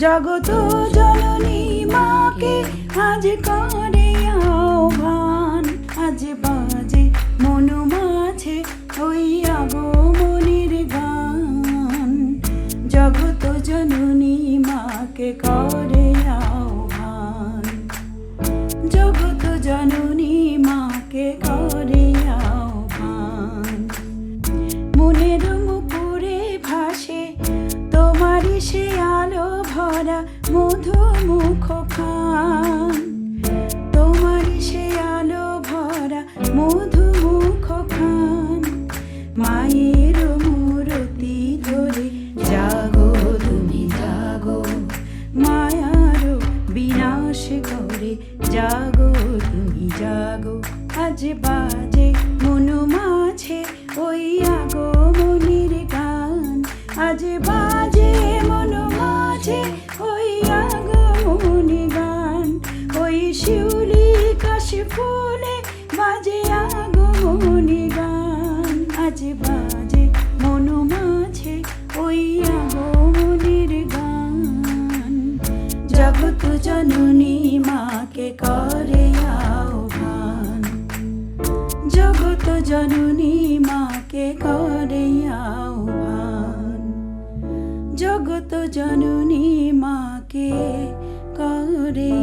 জগত জননী মাকে আজ করে আহ্বান, আজ বাজে মন মাঝে ওই আগমনের গান। জগত জননী মাকে করে আহ্বান, জগত জননী মাকে করে আহ্বান। মনের মুকুরে ভাসে তোমারই সে আলো ভরা মধু মুখ খান, তোমারই সে আলো ভরা মধু মুখ খান। মায়ের মূরতি ধরে জাগো তুমি জাগো, মায়ার বিনাশ করে জাগো তুমি জাগো। আজ বাজে মন মাঝে ওই আগমনের গান, আজ বাজে মন মাঝে ওই আগমনের গান। ওই শিউলি কাশি ফুলে বাজে আগমনের গান, আজ বাজে মন মাঝে ওই আগমনের গান। জগত জননী মাকে করে আহ্বান, জগত জননী মাকে করে আহ্বান, জগত জননী মাকে করে